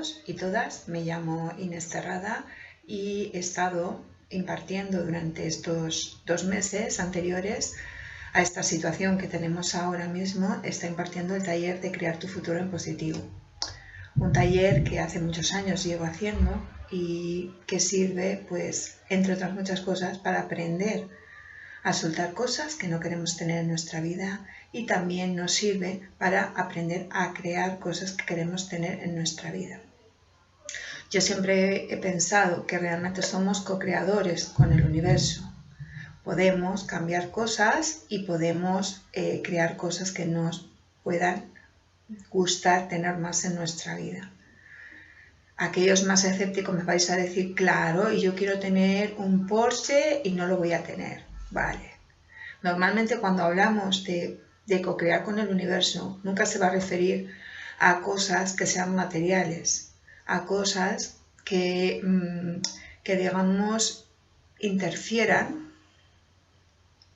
todos y todas, me llamo Inés Terrada y he estado impartiendo durante estos 2 meses anteriores a esta situación que tenemos ahora mismo, está impartiendo el taller de Crear tu futuro en positivo. Un taller que hace muchos años llevo haciendo y que sirve, pues, entre otras muchas cosas, para aprender a soltar cosas que no queremos tener en nuestra vida, y también nos sirve para aprender a crear cosas que queremos tener en nuestra vida. Yo siempre he pensado que realmente somos co-creadores con el universo. Podemos cambiar cosas y podemos crear cosas que nos puedan gustar tener más en nuestra vida. Aquellos más escépticos me vais a decir, claro, y yo quiero tener un Porsche y no lo voy a tener. Vale. Normalmente cuando hablamos de co-crear con el universo, nunca se va a referir a cosas que sean materiales, a cosas que digamos, interfieran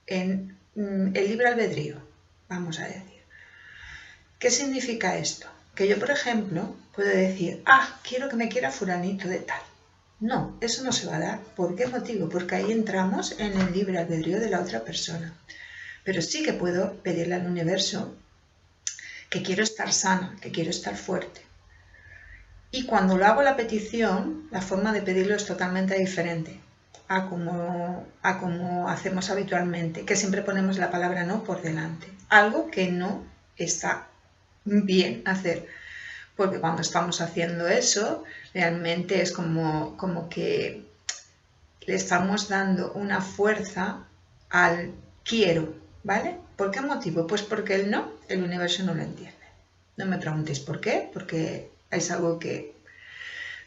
en el libre albedrío, vamos a decir. ¿Qué significa esto? Que yo, por ejemplo, puedo decir, quiero que me quiera fulanito de tal. No, eso no se va a dar. ¿Por qué motivo? Porque ahí entramos en el libre albedrío de la otra persona. Pero sí que puedo pedirle al universo que quiero estar sana, que quiero estar fuerte. Y cuando lo hago la petición, la forma de pedirlo es totalmente diferente a como hacemos habitualmente, que siempre ponemos la palabra no por delante. Algo que no está bien hacer. Porque cuando estamos haciendo eso, realmente es como que le estamos dando una fuerza al quiero, ¿vale? ¿Por qué motivo? Pues porque el universo no lo entiende. No me preguntéis por qué, porque es algo que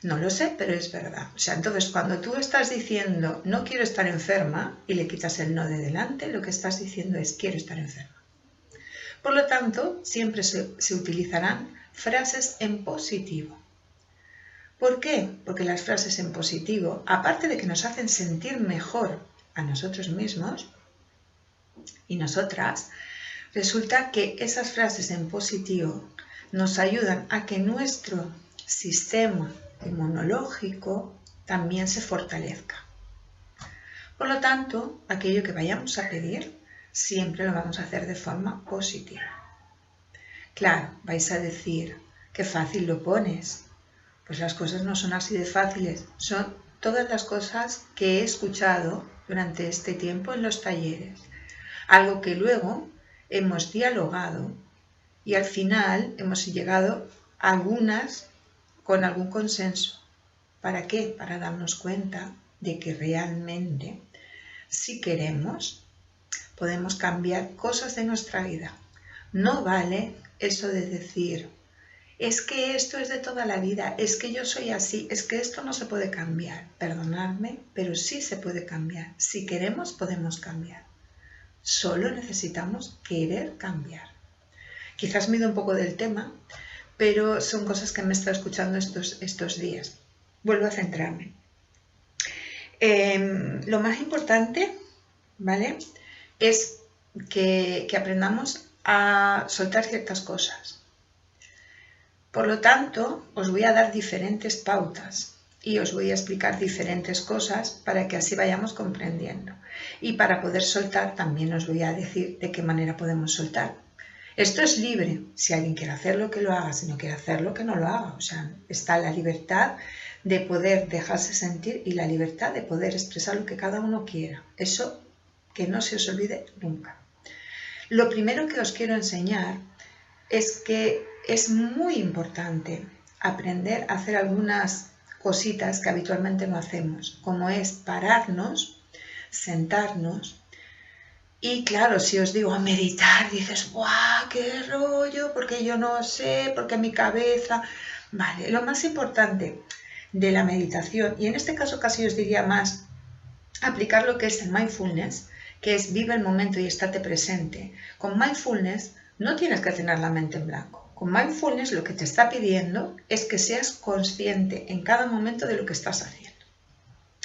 no lo sé, pero es verdad. O sea, entonces cuando tú estás diciendo no quiero estar enferma y le quitas el no de delante, lo que estás diciendo es quiero estar enferma. Por lo tanto, siempre se utilizarán frases en positivo. ¿Por qué? Porque las frases en positivo, aparte de que nos hacen sentir mejor a nosotros mismos y nosotras, resulta que esas frases en positivo nos ayudan a que nuestro sistema inmunológico también se fortalezca. Por lo tanto, aquello que vayamos a pedir, siempre lo vamos a hacer de forma positiva. Claro, vais a decir, qué fácil lo pones. Pues las cosas no son así de fáciles. Son todas las cosas que he escuchado durante este tiempo en los talleres. Algo que luego hemos dialogado y al final hemos llegado a algunas con algún consenso. ¿Para qué? Para darnos cuenta de que realmente, si queremos, podemos cambiar cosas de nuestra vida. No vale eso de decir, es que esto es de toda la vida, es que yo soy así, es que esto no se puede cambiar. Perdonadme, pero sí se puede cambiar. Si queremos, podemos cambiar. Solo necesitamos querer cambiar. Quizás me he ido un poco del tema, pero son cosas que me he estado escuchando estos días. Vuelvo a centrarme. Lo más importante, ¿vale?, es que aprendamos a soltar ciertas cosas. Por lo tanto, os voy a dar diferentes pautas y os voy a explicar diferentes cosas para que así vayamos comprendiendo. Y para poder soltar también os voy a decir de qué manera podemos soltar. Esto es libre. Si alguien quiere hacerlo, que lo haga. Si no quiere hacerlo, que no lo haga. O sea, está la libertad de poder dejarse sentir y la libertad de poder expresar lo que cada uno quiera. Eso que no se os olvide nunca. Lo primero que os quiero enseñar es que es muy importante aprender a hacer algunas cositas que habitualmente no hacemos, como es pararnos, sentarnos. Y claro, si os digo a meditar, dices, ¡guau, qué rollo! Porque yo no sé, porque mi cabeza... Vale, lo más importante de la meditación, y en este caso casi os diría más aplicar lo que es el mindfulness, que es vive el momento y estate presente. Con mindfulness no tienes que tener la mente en blanco. Con mindfulness lo que te está pidiendo es que seas consciente en cada momento de lo que estás haciendo.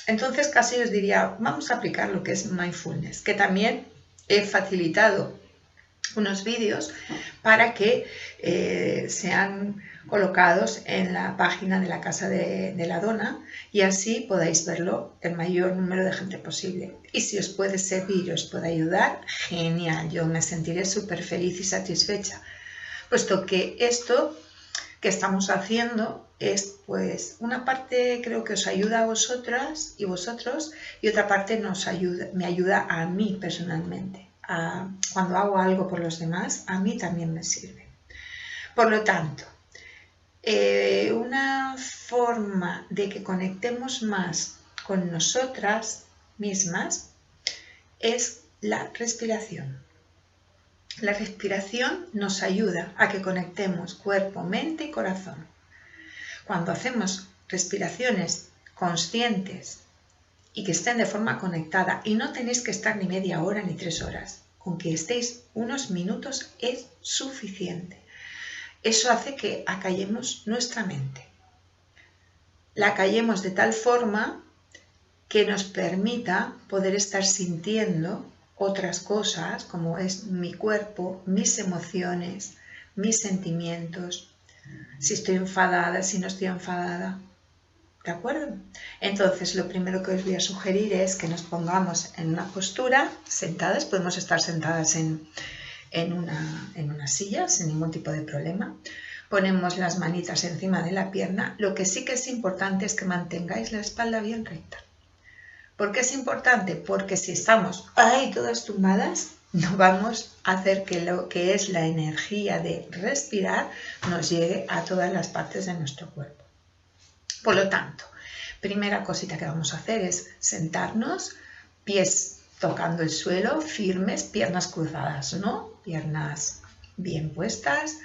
Entonces casi os diría, vamos a aplicar lo que es mindfulness, que también he facilitado unos vídeos para que sean colocados en la página de la Casa de la Dona y así podáis verlo el mayor número de gente posible. Y si os puede servir, os puede ayudar, genial, yo me sentiré súper feliz y satisfecha, puesto que esto que estamos haciendo es, pues, una parte creo que os ayuda a vosotras y vosotros y otra parte me ayuda a mí personalmente. Cuando hago algo por los demás, a mí también me sirve. Por lo tanto, una forma de que conectemos más con nosotras mismas es la respiración. La respiración nos ayuda a que conectemos cuerpo, mente y corazón. Cuando hacemos respiraciones conscientes y que estén de forma conectada, y no tenéis que estar ni media hora ni 3 horas, con que estéis unos minutos es suficiente. Eso hace que acallemos nuestra mente. La acallemos de tal forma que nos permita poder estar sintiendo otras cosas, como es mi cuerpo, mis emociones, mis sentimientos, si estoy enfadada, si no estoy enfadada. ¿De acuerdo? Entonces, lo primero que os voy a sugerir es que nos pongamos en una postura, sentadas, podemos estar sentadas en una silla sin ningún tipo de problema. Ponemos las manitas encima de la pierna. Lo que sí que es importante es que mantengáis la espalda bien recta. ¿Por qué es importante? Porque si estamos ahí todas tumbadas, no vamos a hacer que lo que es la energía de respirar nos llegue a todas las partes de nuestro cuerpo. Por lo tanto, primera cosita que vamos a hacer es sentarnos, pies tocando el suelo, firmes, piernas cruzadas, ¿no? Piernas bien puestas,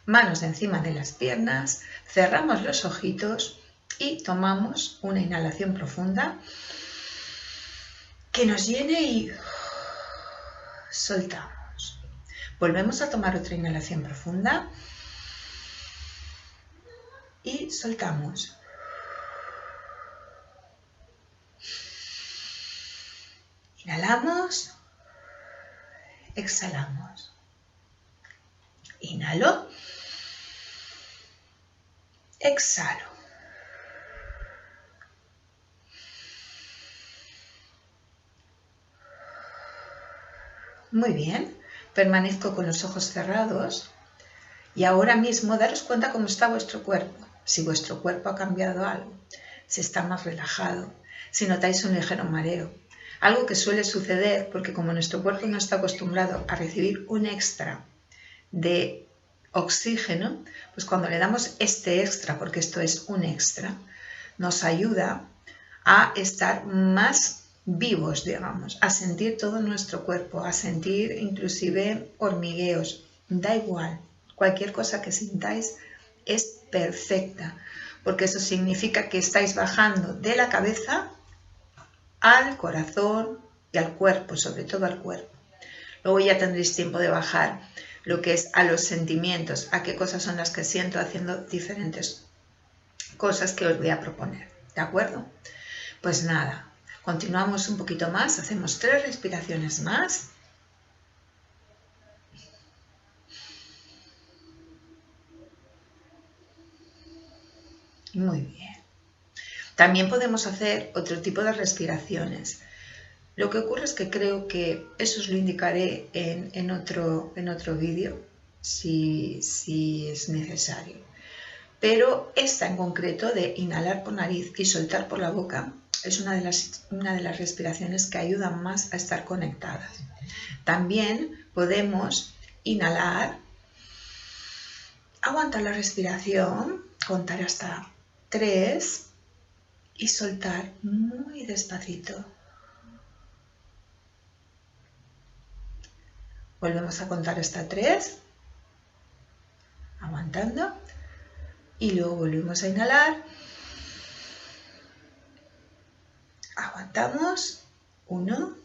manos encima de las piernas, cerramos los ojitos y tomamos una inhalación profunda que nos llene y soltamos. Volvemos a tomar otra inhalación profunda y soltamos. Inhalamos, exhalamos. Inhalo, exhalo. Muy bien, permanezco con los ojos cerrados y ahora mismo daros cuenta cómo está vuestro cuerpo. Si vuestro cuerpo ha cambiado algo, si está más relajado, si notáis un ligero mareo. Algo que suele suceder porque como nuestro cuerpo no está acostumbrado a recibir un extra de oxígeno, pues cuando le damos este extra, porque esto es un extra, nos ayuda a estar más vivos, digamos, a sentir todo nuestro cuerpo, a sentir inclusive hormigueos, da igual, cualquier cosa que sintáis es perfecta, porque eso significa que estáis bajando de la cabeza al corazón y al cuerpo, sobre todo al cuerpo. Luego ya tendréis tiempo de bajar lo que es a los sentimientos, a qué cosas son las que siento haciendo diferentes cosas que os voy a proponer, ¿de acuerdo? Pues nada, continuamos un poquito más, hacemos 3 respiraciones más. Muy bien. También podemos hacer otro tipo de respiraciones. Lo que ocurre es que creo que eso os lo indicaré en otro vídeo, si es necesario. Pero esta en concreto de inhalar por nariz y soltar por la boca es una de las respiraciones que ayudan más a estar conectadas. También podemos inhalar, aguantar la respiración, contar hasta 3 y soltar muy despacito. Volvemos a contar hasta 3, aguantando, y luego volvemos a inhalar. Aguantamos, 1,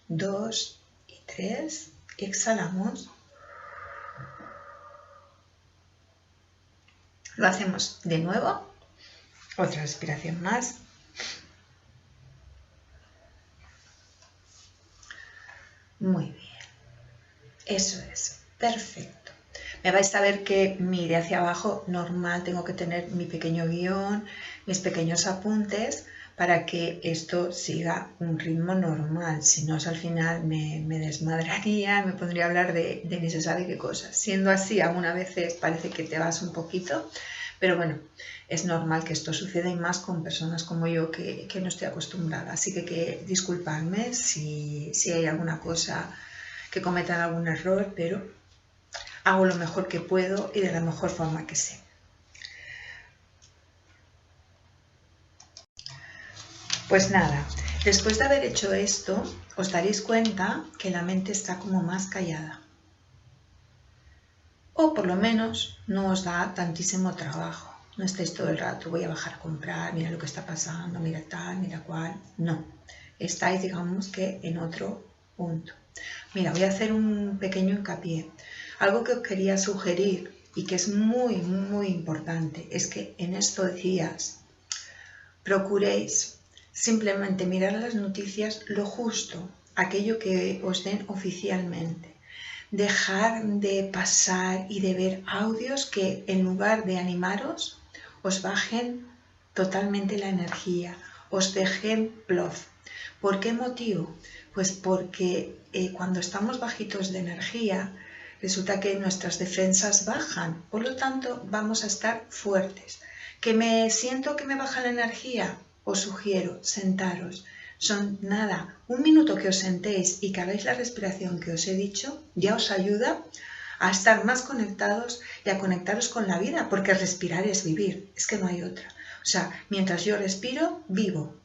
2 y 3, y exhalamos. Lo hacemos de nuevo, otra respiración más. Muy bien, eso es. Perfecto. Me vais a ver que mire hacia abajo, normal, tengo que tener mi pequeño guión, mis pequeños apuntes para que esto siga un ritmo normal. Si no, al final me desmadraría, me pondría a hablar de ni se sabe qué cosas. Siendo así, algunas veces parece que te vas un poquito, pero bueno, es normal que esto suceda y más con personas como yo que no estoy acostumbrada. Así que disculpadme si hay alguna cosa que cometan algún error, pero hago lo mejor que puedo y de la mejor forma que sé. Pues nada, después de haber hecho esto, os daréis cuenta que la mente está como más callada. O por lo menos no os da tantísimo trabajo. No estáis todo el rato, voy a bajar a comprar, mira lo que está pasando, mira tal, mira cual. No, estáis, digamos que en otro punto. Mira, voy a hacer un pequeño hincapié. Algo que os quería sugerir y que es muy, muy importante es que en estos días procuréis simplemente mirar las noticias lo justo, aquello que os den oficialmente. Dejar de pasar y de ver audios que en lugar de animaros os bajen totalmente la energía, os dejen plof. ¿Por qué motivo? Pues porque cuando estamos bajitos de energía resulta que nuestras defensas bajan, por lo tanto vamos a estar fuertes. ¿Que me siento que me baja la energía? Os sugiero, sentaros. Son nada, un minuto que os sentéis y que hagáis la respiración que os he dicho, ya os ayuda a estar más conectados y a conectaros con la vida, porque respirar es vivir, es que no hay otra. O sea, mientras yo respiro, vivo.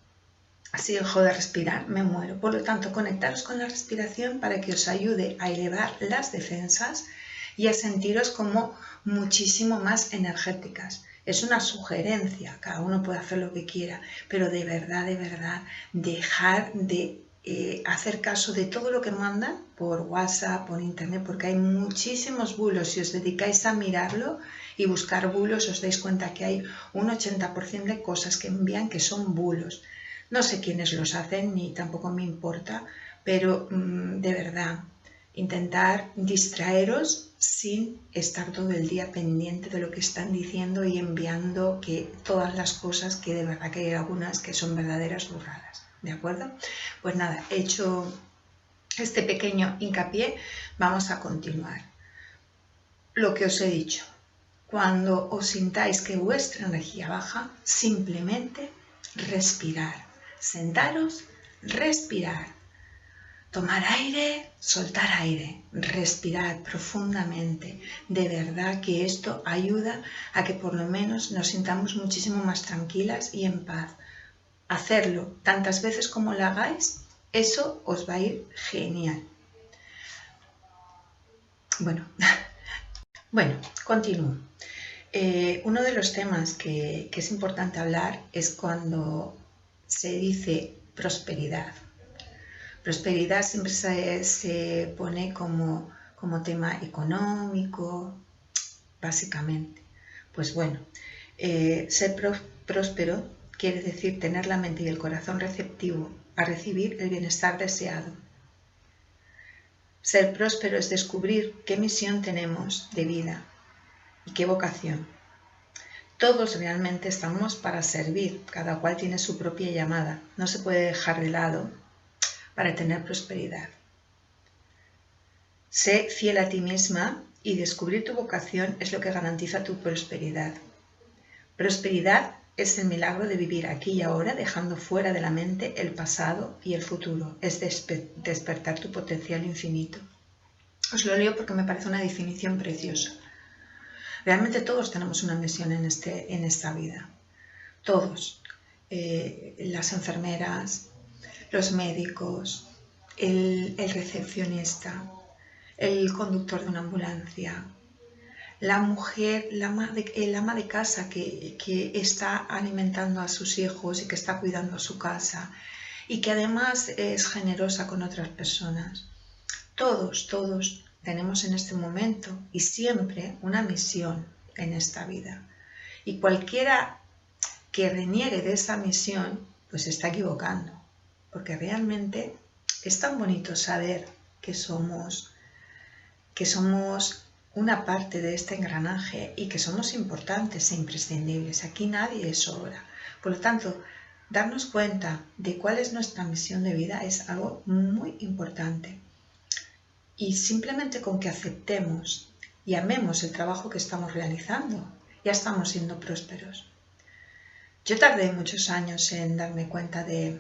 Si dejo de respirar, me muero. Por lo tanto, conectaros con la respiración para que os ayude a elevar las defensas y a sentiros como muchísimo más energéticas. Es una sugerencia, cada uno puede hacer lo que quiera, pero de verdad, dejar de hacer caso de todo lo que mandan por WhatsApp, por Internet, porque hay muchísimos bulos. Si os dedicáis a mirarlo y buscar bulos, os dais cuenta que hay un 80% de cosas que envían que son bulos. No sé quiénes los hacen ni tampoco me importa, pero de verdad, intentar distraeros sin estar todo el día pendiente de lo que están diciendo y enviando que todas las cosas que de verdad que hay algunas que son verdaderas burradas, ¿de acuerdo? Pues nada, hecho este pequeño hincapié, vamos a continuar. Lo que os he dicho, cuando os sintáis que vuestra energía baja, simplemente respirar. Sentaros, respirar. Tomar aire, soltar aire, respirar profundamente. De verdad que esto ayuda a que por lo menos nos sintamos muchísimo más tranquilas y en paz. Hacerlo tantas veces como lo hagáis, eso os va a ir genial. Bueno, continúo. Uno de los temas que es importante hablar es cuando se dice prosperidad. Prosperidad siempre se pone como tema económico, básicamente. Pues bueno, ser próspero quiere decir tener la mente y el corazón receptivo a recibir el bienestar deseado. Ser próspero es descubrir qué misión tenemos de vida y qué vocación. Todos realmente estamos para servir, cada cual tiene su propia llamada, no se puede dejar de lado para tener prosperidad. Sé fiel a ti misma y descubrir tu vocación es lo que garantiza tu prosperidad. Prosperidad es el milagro de vivir aquí y ahora dejando fuera de la mente el pasado y el futuro, es despertar tu potencial infinito. Os lo leo porque me parece una definición preciosa. Realmente todos tenemos una misión en esta vida. Todos. Las enfermeras, los médicos, el recepcionista, el conductor de una ambulancia, la mujer, el ama de casa que está alimentando a sus hijos y que está cuidando a su casa y que además es generosa con otras personas. Todos tenemos en este momento y siempre una misión en esta vida. Y cualquiera que reniegue de esa misión, pues se está equivocando. Porque realmente es tan bonito saber que somos que somos una parte de este engranaje y que somos importantes e imprescindibles. Aquí nadie es sobra. Por lo tanto, darnos cuenta de cuál es nuestra misión de vida es algo muy importante. Y simplemente con que aceptemos y amemos el trabajo que estamos realizando, ya estamos siendo prósperos. Yo tardé muchos años en darme cuenta de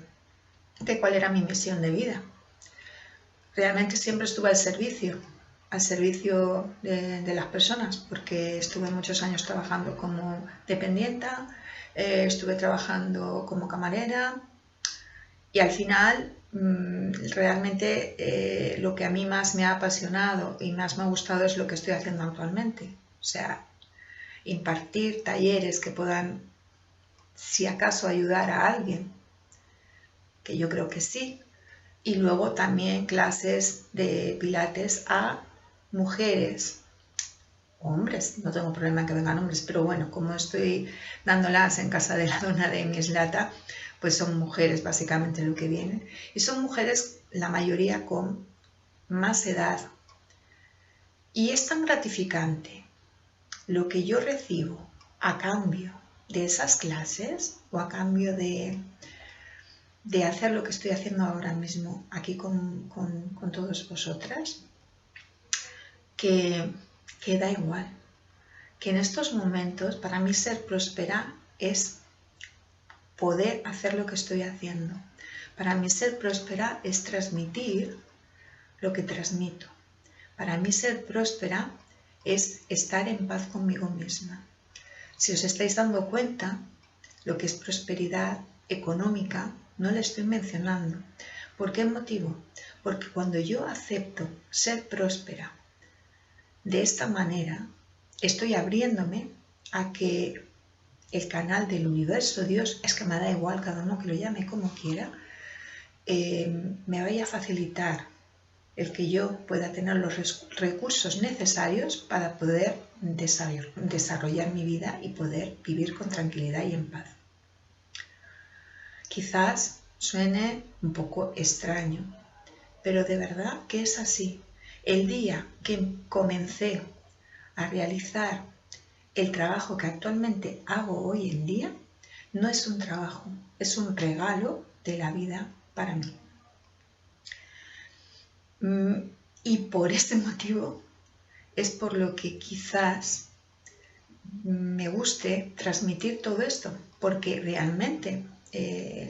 cuál era mi misión de vida. Realmente siempre estuve al servicio de las personas, porque estuve muchos años trabajando como dependienta, estuve trabajando como camarera y al final realmente lo que a mí más me ha apasionado y más me ha gustado es lo que estoy haciendo actualmente. O sea, impartir talleres que puedan, si acaso, ayudar a alguien, que yo creo que sí. Y luego también clases de pilates a mujeres, hombres, no tengo problema en que vengan hombres, pero bueno, como estoy dándolas en casa de la dona de Mislata, pues son mujeres básicamente lo que vienen. Y son mujeres, la mayoría con más edad. Y es tan gratificante lo que yo recibo a cambio de esas clases o a cambio de hacer lo que estoy haciendo ahora mismo aquí con todos vosotras, que da igual, que en estos momentos para mí ser próspera es poder hacer lo que estoy haciendo. Para mí ser próspera es transmitir lo que transmito. Para mí ser próspera es estar en paz conmigo misma. Si os estáis dando cuenta, lo que es prosperidad económica no le estoy mencionando. ¿Por qué motivo? Porque cuando yo acepto ser próspera de esta manera, estoy abriéndome a que el canal del universo, Dios, es que me da igual cada uno que lo llame como quiera, me vaya a facilitar el que yo pueda tener los recursos necesarios para poder desarrollar mi vida y poder vivir con tranquilidad y en paz. Quizás suene un poco extraño, pero de verdad que es así. El día que comencé a realizar el trabajo que actualmente hago hoy en día, no es un trabajo, es un regalo de la vida para mí. Y por este motivo es por lo que quizás me guste transmitir todo esto, porque realmente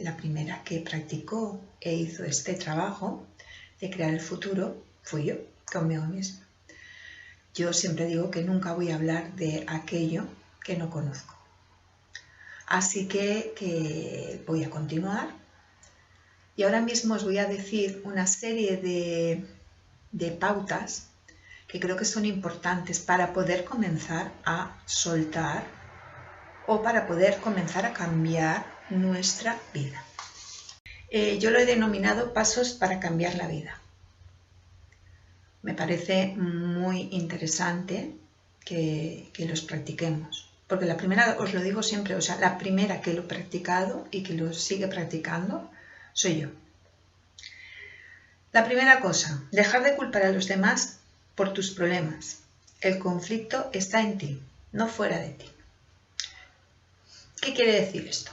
la primera que practicó e hizo este trabajo de crear el futuro fui yo, conmigo misma. Yo siempre digo que nunca voy a hablar de aquello que no conozco. Así que voy a continuar y ahora mismo os voy a decir una serie de pautas que creo que son importantes para poder comenzar a soltar o para poder comenzar a cambiar nuestra vida. Yo lo he denominado pasos para cambiar la vida. Me parece muy interesante que los practiquemos, porque la primera, os lo digo siempre, o sea, la primera que lo he practicado y que lo sigue practicando soy yo. La primera cosa, dejar de culpar a los demás por tus problemas. El conflicto está en ti, no fuera de ti. ¿Qué quiere decir esto?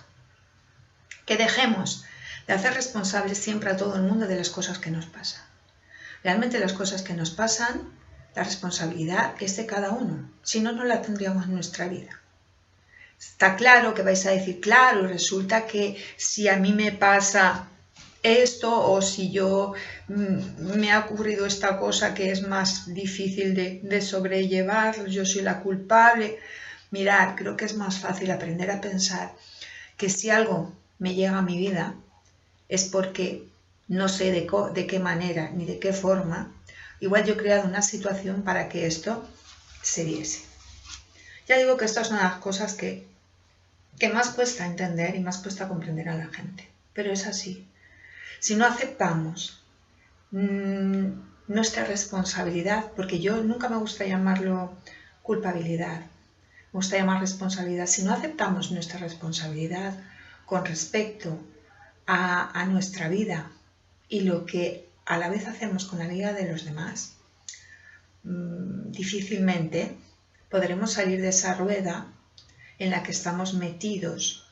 Que dejemos de hacer responsables siempre a todo el mundo de las cosas que nos pasan. Realmente las cosas que nos pasan, la responsabilidad es de cada uno, si no, no la tendríamos en nuestra vida. Está claro que vais a decir, claro, resulta que si a mí me pasa esto o si yo me ha ocurrido esta cosa que es más difícil de sobrellevar, yo soy la culpable. Mirad, creo que es más fácil aprender a pensar que si algo me llega a mi vida es porque no sé de qué manera ni de qué forma, igual yo he creado una situación para que esto se diese. Ya digo que estas son las cosas que más cuesta entender y más cuesta comprender a la gente, pero es así. Si no aceptamos nuestra responsabilidad, porque yo nunca me gusta llamarlo culpabilidad, me gusta llamar responsabilidad, si no aceptamos nuestra responsabilidad con respecto a nuestra vida y lo que a la vez hacemos con la vida de los demás, difícilmente podremos salir de esa rueda en la que estamos metidos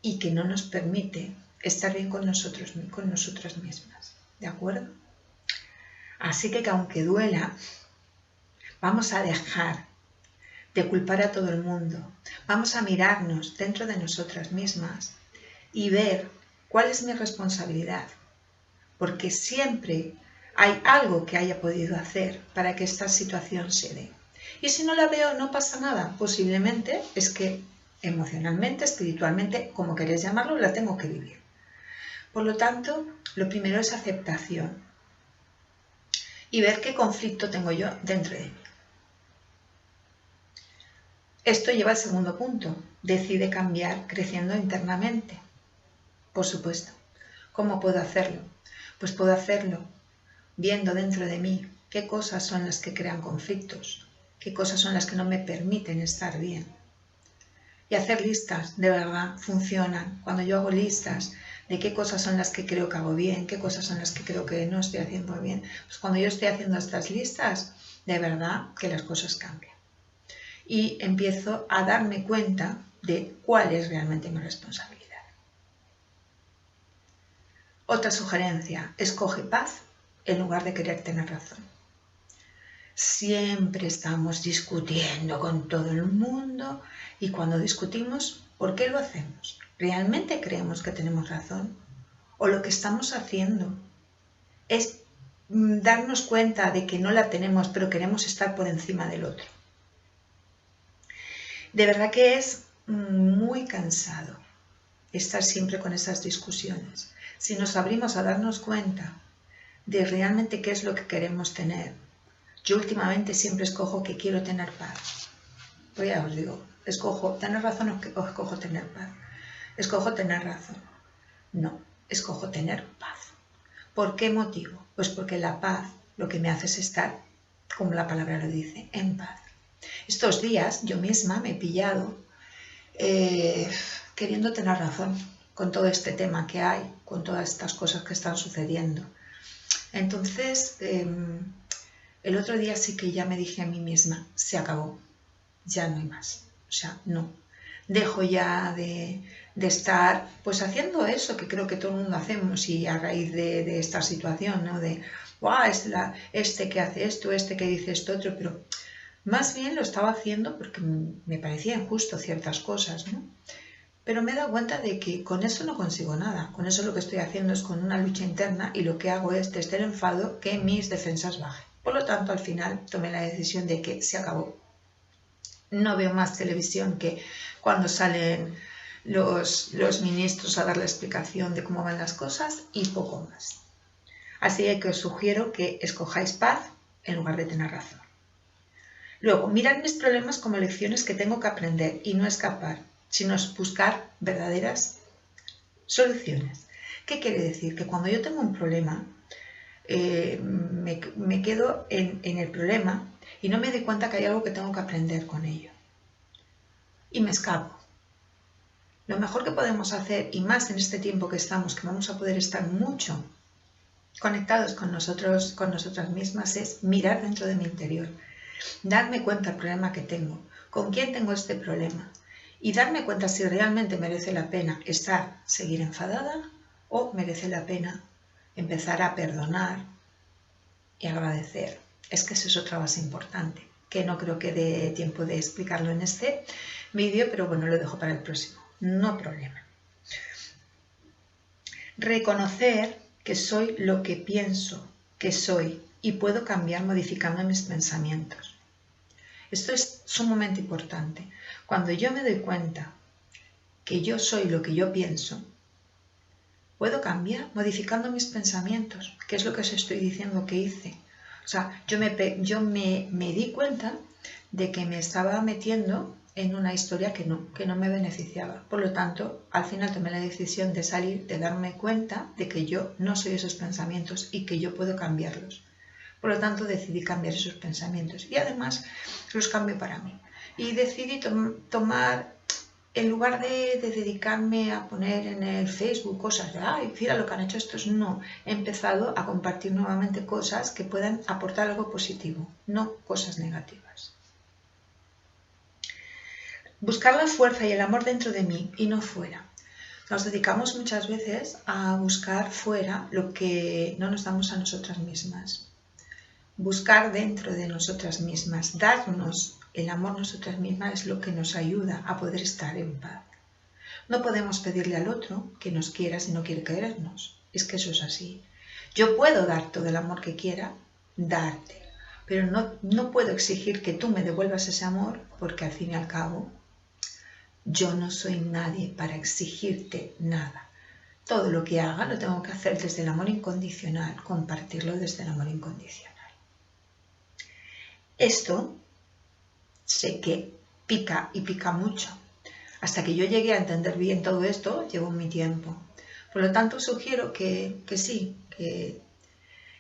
y que no nos permite estar bien con nosotras mismas, ¿de acuerdo? Así que aunque duela, vamos a dejar de culpar a todo el mundo, vamos a mirarnos dentro de nosotras mismas y ver cuál es mi responsabilidad, porque siempre hay algo que haya podido hacer para que esta situación se dé. Y si no la veo, no pasa nada. Posiblemente es que emocionalmente, espiritualmente, como queréis llamarlo, la tengo que vivir. Por lo tanto, lo primero es aceptación y ver qué conflicto tengo yo dentro de mí. Esto lleva al segundo punto. Decide cambiar creciendo internamente. Por supuesto. ¿Cómo puedo hacerlo? Pues puedo hacerlo viendo dentro de mí qué cosas son las que crean conflictos, qué cosas son las que no me permiten estar bien. Y hacer listas, de verdad, funcionan. Cuando yo hago listas de qué cosas son las que creo que hago bien, qué cosas son las que creo que no estoy haciendo bien, pues cuando yo estoy haciendo estas listas, de verdad que las cosas cambian. Y empiezo a darme cuenta de cuál es realmente mi responsabilidad. Otra sugerencia, escoge paz en lugar de querer tener razón. Siempre estamos discutiendo con todo el mundo y cuando discutimos, ¿por qué lo hacemos? ¿Realmente creemos que tenemos razón? ¿O lo que estamos haciendo es darnos cuenta de que no la tenemos, pero queremos estar por encima del otro? De verdad que es muy cansado estar siempre con esas discusiones. Si nos abrimos a darnos cuenta de realmente qué es lo que queremos tener. Yo últimamente siempre escojo que quiero tener paz. Pues ya os digo, escojo tener razón o escojo tener paz. Escojo tener razón. No, escojo tener paz. ¿Por qué motivo? Pues porque la paz lo que me hace es estar, como la palabra lo dice, en paz. Estos días yo misma me he pillado queriendo tener razón con todo este tema que hay, con todas estas cosas que están sucediendo. Entonces, el otro día sí que ya me dije a mí misma, se acabó, ya no hay más, o sea, no. Dejo ya de estar pues haciendo eso que creo que todo el mundo hacemos y a raíz de esta situación, ¿no? De, ¡guau! Este que hace esto, este que dice esto otro, pero más bien lo estaba haciendo porque me parecía injusto ciertas cosas, ¿no? Pero me he dado cuenta de que con eso no consigo nada. Con eso lo que estoy haciendo es con una lucha interna y lo que hago es desde el enfado que mis defensas bajen. Por lo tanto, al final tomé la decisión de que se acabó. No veo más televisión que cuando salen los ministros a dar la explicación de cómo van las cosas y poco más. Así que os sugiero que escojáis paz en lugar de tener razón. Luego, mirad mis problemas como lecciones que tengo que aprender y no escapar, sino buscar verdaderas soluciones. ¿Qué quiere decir? Que cuando yo tengo un problema, me quedo en el problema y no me doy cuenta que hay algo que tengo que aprender con ello. Y me escapo. Lo mejor que podemos hacer, y más en este tiempo que estamos, que vamos a poder estar mucho conectados con nosotras mismas, es mirar dentro de mi interior, darme cuenta del problema que tengo, con quién tengo este problema, y darme cuenta si realmente merece la pena seguir enfadada o merece la pena empezar a perdonar y agradecer. Es que eso es otra base importante, que no creo que dé tiempo de explicarlo en este vídeo, pero bueno, lo dejo para el próximo. No problema. Reconocer que soy lo que pienso que soy y puedo cambiar modificando mis pensamientos. Esto es sumamente importante. Cuando yo me doy cuenta que yo soy lo que yo pienso, puedo cambiar modificando mis pensamientos, que es lo que os estoy diciendo que hice. O sea, yo me di cuenta de que me estaba metiendo en una historia que no me beneficiaba. Por lo tanto, al final tomé la decisión de salir, de darme cuenta de que yo no soy esos pensamientos y que yo puedo cambiarlos. Por lo tanto, decidí cambiar esos pensamientos y además los cambio para mí. Y decidí tomar en lugar de dedicarme a poner en el Facebook cosas de, ay, mira lo que han hecho estos, no. He empezado a compartir nuevamente cosas que puedan aportar algo positivo, no cosas negativas. Buscar la fuerza y el amor dentro de mí y no fuera. Nos dedicamos muchas veces a buscar fuera lo que no nos damos a nosotras mismas. Buscar dentro de nosotras mismas, darnos el amor a nosotras mismas es lo que nos ayuda a poder estar en paz. No podemos pedirle al otro que nos quiera si no quiere querernos. Es que eso es así. Yo puedo dar todo el amor que quiera, darte, pero no puedo exigir que tú me devuelvas ese amor porque al fin y al cabo yo no soy nadie para exigirte nada. Todo lo que haga lo tengo que hacer desde el amor incondicional, compartirlo desde el amor incondicional. Esto sé que pica y pica mucho. Hasta que yo llegué a entender bien todo esto, llevó mi tiempo. Por lo tanto, sugiero que sí,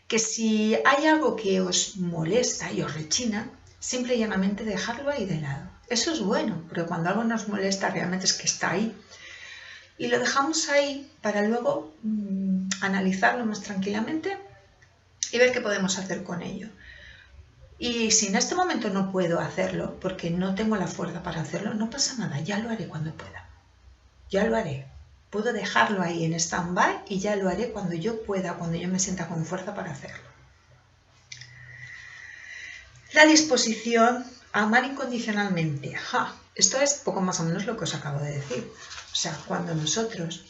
que si hay algo que os molesta y os rechina, simple y llanamente dejarlo ahí de lado. Eso es bueno, porque cuando algo nos molesta realmente es que está ahí. Y lo dejamos ahí para luego analizarlo más tranquilamente y ver qué podemos hacer con ello. Y si en este momento no puedo hacerlo, porque no tengo la fuerza para hacerlo, no pasa nada, ya lo haré cuando pueda. Ya lo haré. Puedo dejarlo ahí en stand-by y ya lo haré cuando yo pueda, cuando yo me sienta con fuerza para hacerlo. La disposición a amar incondicionalmente. Esto es poco más o menos lo que os acabo de decir. O sea, cuando nosotras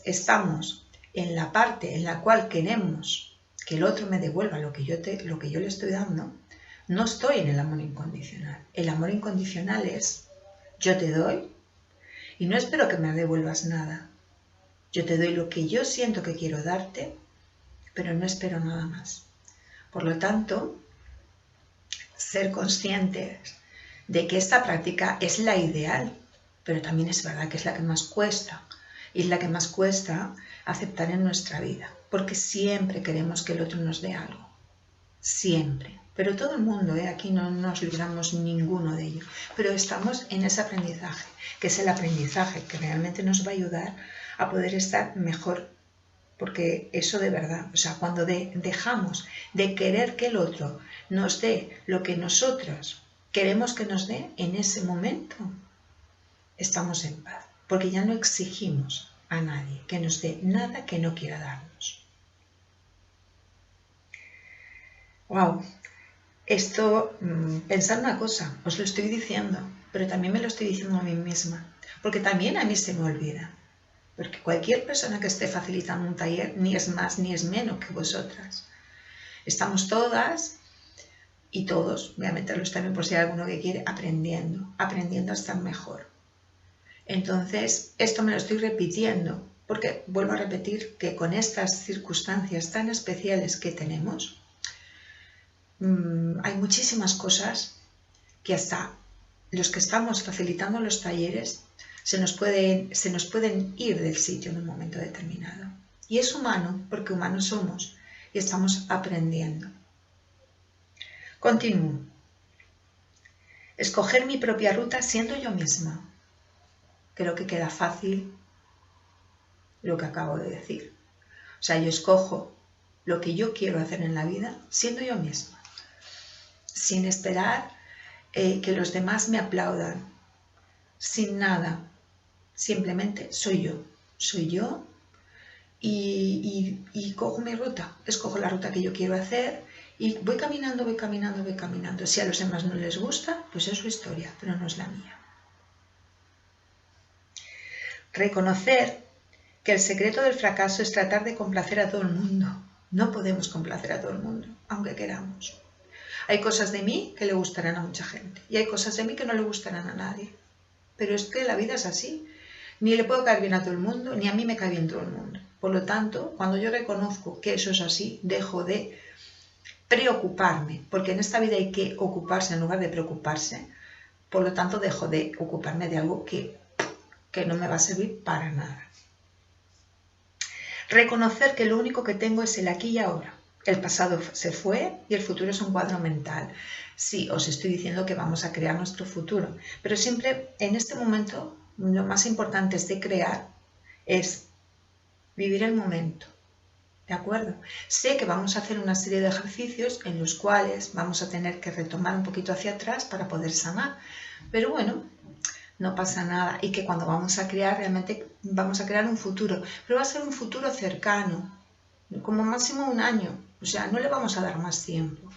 estamos en la parte en la cual queremos que el otro me devuelva lo que yo le estoy dando, no estoy en el amor incondicional. El amor incondicional es, yo te doy y no espero que me devuelvas nada. Yo te doy lo que yo siento que quiero darte, pero no espero nada más. Por lo tanto, ser conscientes de que esta práctica es la ideal, pero también es verdad que es la que más cuesta. Y es la que más cuesta aceptar en nuestra vida, porque siempre queremos que el otro nos dé algo. Siempre. Pero todo el mundo, aquí no nos libramos ninguno de ello. Pero estamos en ese aprendizaje, que es el aprendizaje que realmente nos va a ayudar a poder estar mejor. Porque eso de verdad, o sea, cuando dejamos de querer que el otro nos dé lo que nosotros queremos que nos dé, en ese momento estamos en paz. Porque ya no exigimos a nadie que nos dé nada que no quiera darnos. ¡Wow! Esto, pensad una cosa, os lo estoy diciendo, pero también me lo estoy diciendo a mí misma, porque también a mí se me olvida. Porque cualquier persona que esté facilitando un taller ni es más ni es menos que vosotras. Estamos todas y todos, voy a meterlos también por si hay alguno que quiere, aprendiendo a estar mejor. Entonces, esto me lo estoy repitiendo, porque vuelvo a repetir que con estas circunstancias tan especiales que tenemos, hay muchísimas cosas que hasta los que estamos facilitando los talleres se nos pueden ir del sitio en un momento determinado. Y es humano, porque humanos somos y estamos aprendiendo. Continúo. Escoger mi propia ruta siendo yo misma. Creo que queda fácil lo que acabo de decir. O sea, yo escojo lo que yo quiero hacer en la vida siendo yo misma, sin esperar que los demás me aplaudan, sin nada. Simplemente soy yo y cojo mi ruta, escojo la ruta que yo quiero hacer y voy caminando. Si a los demás no les gusta, pues es su historia, pero no es la mía. Reconocer que el secreto del fracaso es tratar de complacer a todo el mundo. No podemos complacer a todo el mundo, aunque queramos. Hay cosas de mí que le gustarán a mucha gente y hay cosas de mí que no le gustarán a nadie. Pero es que la vida es así. Ni le puedo caer bien a todo el mundo, ni a mí me cae bien todo el mundo. Por lo tanto, cuando yo reconozco que eso es así, dejo de preocuparme, porque en esta vida hay que ocuparse en lugar de preocuparse. Por lo tanto, dejo de ocuparme de algo que no me va a servir para nada. Reconocer que lo único que tengo es el aquí y ahora. El pasado se fue y el futuro es un cuadro mental. Sí, os estoy diciendo que vamos a crear nuestro futuro, pero siempre en este momento lo más importante es de crear es vivir el momento. ¿De acuerdo? Sé que vamos a hacer una serie de ejercicios en los cuales vamos a tener que retomar un poquito hacia atrás para poder sanar. Pero bueno, no pasa nada. Y que cuando vamos a crear, realmente vamos a crear un futuro. Pero va a ser un futuro cercano, como máximo un año. O sea, no le vamos a dar más tiempo.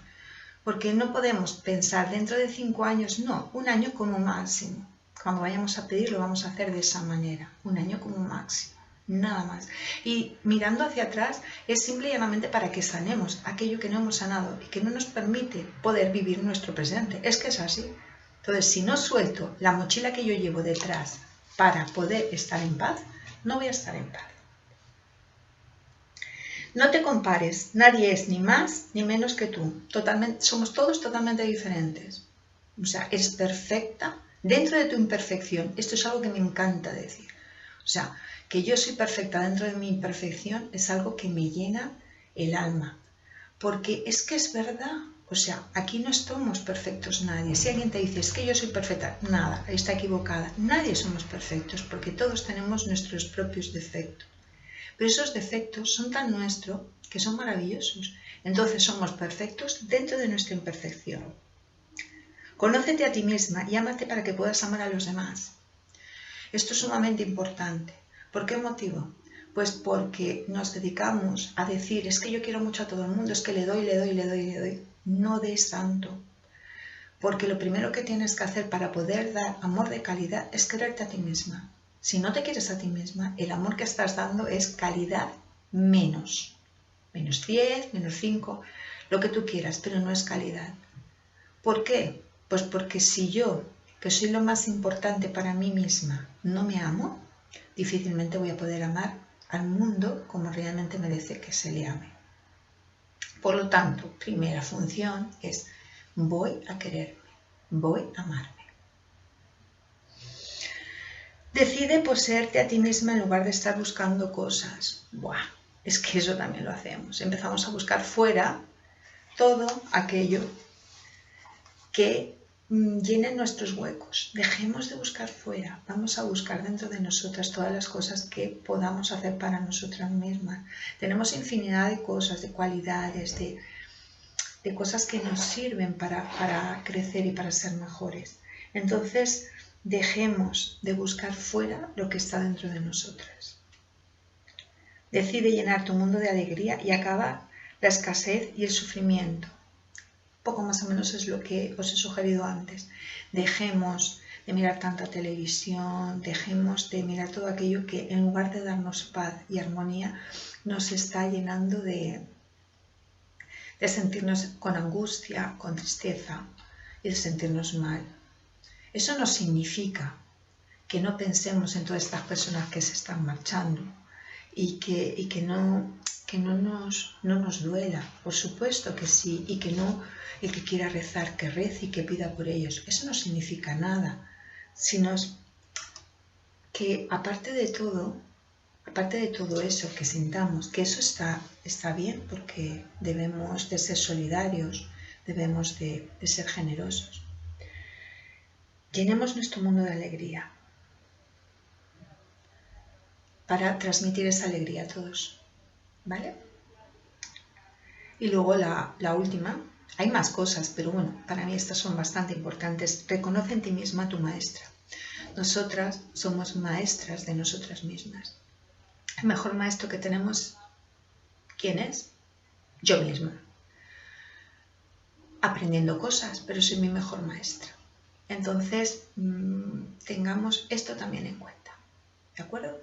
Porque no podemos pensar dentro de 5 años, no, un año como máximo. Cuando vayamos a pedir lo vamos a hacer de esa manera, un año como máximo. Nada más. Y mirando hacia atrás es simple y llanamente para que sanemos aquello que no hemos sanado y que no nos permite poder vivir nuestro presente. Es que es así. Entonces, si no suelto la mochila que yo llevo detrás para poder estar en paz, no voy a estar en paz. No te compares, nadie es ni más ni menos que tú. Somos todos totalmente diferentes. O sea, eres perfecta dentro de tu imperfección. Esto es algo que me encanta decir. O sea, que yo soy perfecta dentro de mi imperfección es algo que me llena el alma. Porque es que es verdad. O sea, aquí no somos perfectos nadie. Si alguien te dice, es que yo soy perfecta, nada, está equivocada. Nadie somos perfectos porque todos tenemos nuestros propios defectos. Pero esos defectos son tan nuestros que son maravillosos. Entonces somos perfectos dentro de nuestra imperfección. Conócete a ti misma y ámate para que puedas amar a los demás. Esto es sumamente importante. ¿Por qué motivo? Pues porque nos dedicamos a decir, es que yo quiero mucho a todo el mundo, es que le doy. No des tanto. Porque lo primero que tienes que hacer para poder dar amor de calidad es quererte a ti misma. Si no te quieres a ti misma, el amor que estás dando es calidad menos. Menos 10, menos 5, lo que tú quieras, pero no es calidad. ¿Por qué? Pues porque si yo, que soy lo más importante para mí misma, no me amo, difícilmente voy a poder amar al mundo como realmente merece que se le ame. Por lo tanto, primera función es voy a quererme, voy a amarme. Decide poseerte a ti misma en lugar de estar buscando cosas. Buah, es que eso también lo hacemos. Empezamos a buscar fuera todo aquello que llene nuestros huecos. Dejemos de buscar fuera. Vamos a buscar dentro de nosotras todas las cosas que podamos hacer para nosotras mismas. Tenemos infinidad de cosas, de cualidades, de cosas que nos sirven para crecer y para ser mejores. Entonces, dejemos de buscar fuera lo que está dentro de nosotras. Decide llenar tu mundo de alegría y acabar la escasez y el sufrimiento. Poco más o menos es lo que os he sugerido antes. Dejemos de mirar tanta televisión, dejemos de mirar todo aquello que en lugar de darnos paz y armonía nos está llenando de sentirnos con angustia, con tristeza y de sentirnos mal. Eso no significa que no pensemos en todas estas personas que se están marchando y que no nos duela. Por supuesto que sí, y que no, el que quiera rezar, que rece y que pida por ellos. Eso no significa nada, sino que aparte de todo eso que sintamos, que eso está bien, porque debemos de ser solidarios, debemos de ser generosos. Llenemos nuestro mundo de alegría para transmitir esa alegría a todos, ¿vale? Y luego la última, hay más cosas, pero bueno, para mí estas son bastante importantes. Reconoce en ti misma a tu maestra. Nosotras somos maestras de nosotras mismas. El mejor maestro que tenemos, ¿quién es? Yo misma. Aprendiendo cosas, pero soy mi mejor maestra. Entonces, tengamos esto también en cuenta, ¿de acuerdo?